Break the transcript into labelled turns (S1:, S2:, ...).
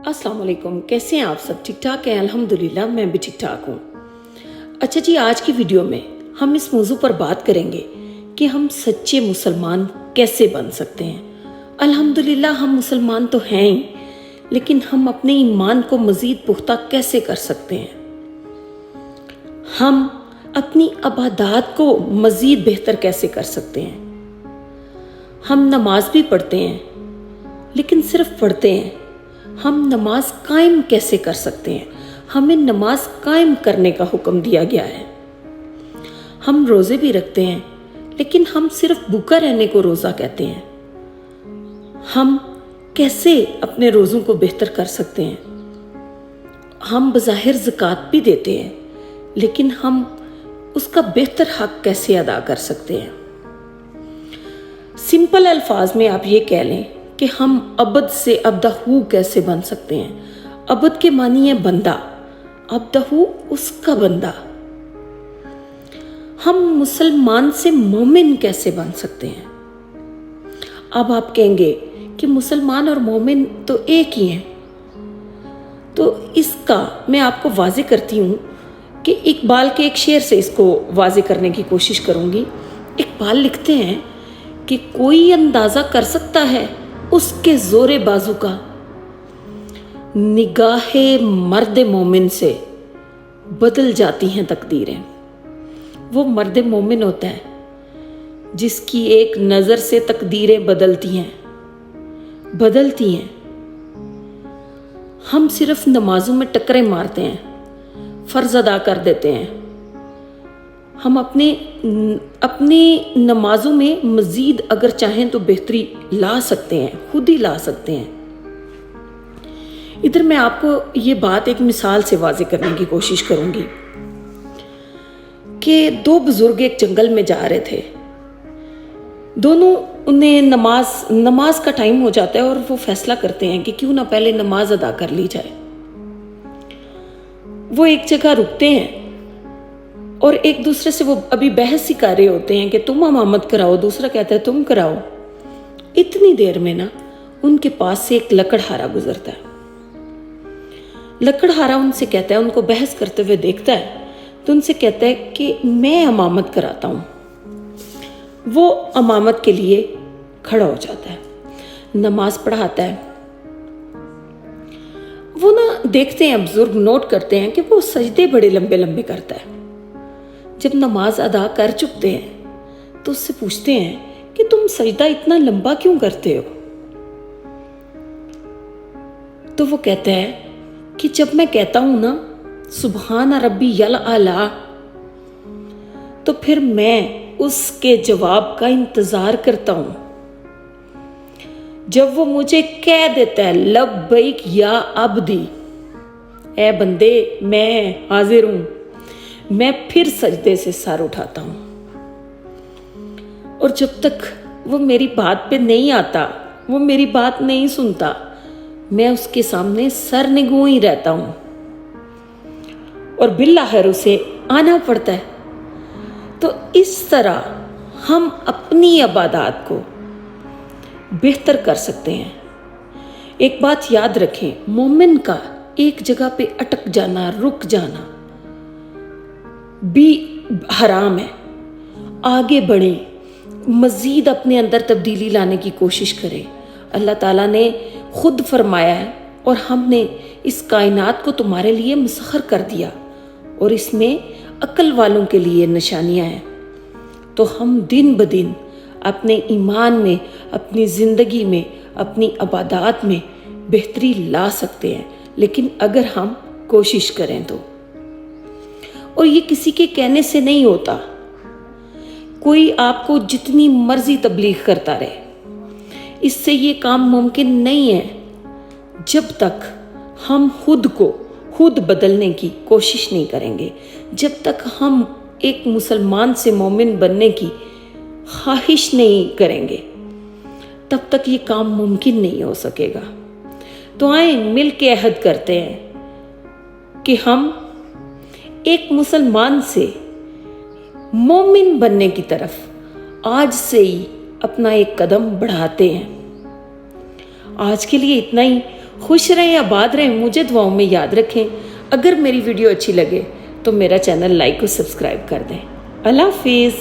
S1: अस्सलाम वालेकुम, कैसे हैं आप सब? ठीक ठाक हैं? अल्हम्दुलिल्लाह मैं भी ठीक ठाक हूँ। अच्छा जी, आज की वीडियो में हम इस मौजू पर बात करेंगे कि हम सच्चे मुसलमान कैसे बन सकते हैं। अल्हम्दुलिल्लाह हम मुसलमान तो हैं ही, लेकिन हम अपने ईमान को मज़ीद पुख्ता कैसे कर सकते हैं? हम अपनी इबादत को मज़ीद बेहतर कैसे कर सकते हैं? हम नमाज भी पढ़ते हैं, लेकिन सिर्फ पढ़ते हैं। हम नमाज कायम कैसे कर सकते हैं? हमें नमाज कायम करने का हुक्म दिया गया है। हम रोज़े भी रखते हैं, लेकिन हम सिर्फ भूखा रहने को रोज़ा कहते हैं। हम कैसे अपने रोज़ों को बेहतर कर सकते हैं? हम बज़ाहिर ज़कात भी देते हैं, लेकिन हम उसका बेहतर हक कैसे अदा कर सकते हैं? सिंपल अल्फाज में आप ये कह लें कि हम अबद से अब्दहू कैसे बन सकते हैं। अबद के मानी है बंदा, अब्दहू उसका बंदा। हम मुसलमान से मोमिन कैसे बन सकते हैं? अब आप कहेंगे कि मुसलमान और मोमिन तो एक ही हैं, तो इसका मैं आपको वाज़े करती हूँ कि इकबाल के एक शेर से इसको वाज़े करने की कोशिश करूँगी। इकबाल लिखते हैं कि कोई अंदाज़ा कर सकता है उसके ज़ोरे बाजू का, निगाहे मर्द मोमिन से बदल जाती हैं तकदीरें। वो मर्द मोमिन होता है जिसकी एक नज़र से तकदीरें बदलती हैं। हम सिर्फ नमाजों में टकरे मारते हैं, फ़र्ज़ अदा कर देते हैं। हम अपनी नमाजों में मज़ीद अगर चाहें तो बेहतरी ला सकते हैं, खुद ही ला सकते हैं। इधर मैं आपको ये बात एक मिसाल से वाज़े करने की कोशिश करूँगी कि दो बुज़ुर्ग एक जंगल में जा रहे थे। दोनों उन्हें नमाज का टाइम हो जाता है और वो फैसला करते हैं कि क्यों ना पहले नमाज अदा कर ली जाए। वो एक जगह रुकते हैं और एक दूसरे से वो अभी बहस ही कर रहे होते हैं कि तुम इमामत कराओ, दूसरा कहता है तुम कराओ। इतनी देर में ना उनके पास से एक लकड़हारा गुजरता है। लकड़हारा उनसे कहता है, उनको बहस करते हुए देखता है तो उनसे कहता है कि मैं इमामत कराता हूँ। वो इमामत के लिए खड़ा हो जाता है, नमाज पढ़ाता है। वो ना देखते हैं, बुजुर्ग नोट करते हैं कि वो सजदे बड़े लंबे लंबे करता है। जब नमाज अदा कर चुकते हैं तो उससे पूछते हैं कि तुम सजदा इतना लंबा क्यों करते हो? तो वो कहता है कि जब मैं कहता हूं ना सुबहान रब्बी यल आला, तो फिर मैं उसके जवाब का इंतजार करता हूं। जब वो मुझे कह देता है लब्बैक या अब्दी, ए बंदे मैं हाजिर हूं, मैं फिर सजदे से सर उठाता हूं। और जब तक वो मेरी बात पे नहीं आता, वो मेरी बात नहीं सुनता, मैं उसके सामने सर निगों ही रहता हूं और बिल्लाहिर उसे आना पड़ता है। तो इस तरह हम अपनी इबादत को बेहतर कर सकते हैं। एक बात याद रखें, मोमिन का एक जगह पे अटक जाना, रुक जाना भी हराम है। आगे बढ़ें, मज़ीद अपने अंदर तब्दीली लाने की कोशिश करें। अल्लाह ताला ने खुद फरमाया है और हमने इस कायनात को तुम्हारे लिए मुसख्खर कर दिया और इसमें अक्ल वालों के लिए निशानियां हैं। तो हम दिन ब दिन अपने ईमान में, अपनी ज़िंदगी में, अपनी इबादत में बेहतरी ला सकते हैं, लेकिन अगर हम कोशिश करें तो। और ये किसी के कहने से नहीं होता। कोई आपको जितनी मर्जी तबलीग करता रहे, इससे ये काम मुमकिन नहीं है जब तक हम खुद बदलने की कोशिश नहीं करेंगे। जब तक हम एक मुसलमान से मोमिन बनने की ख्वाहिश नहीं करेंगे, तब तक ये काम मुमकिन नहीं हो सकेगा। तो आए मिल के अहद करते हैं कि हम एक मुसलमान से मोमिन बनने की तरफ आज से ही अपना एक कदम बढ़ाते हैं। आज के लिए इतना ही। खुश रहें, आबाद रहें, मुझे दुआओं में याद रखें। अगर मेरी वीडियो अच्छी लगे तो मेरा चैनल लाइक और सब्सक्राइब कर दें। अल्लाह हाफिज़।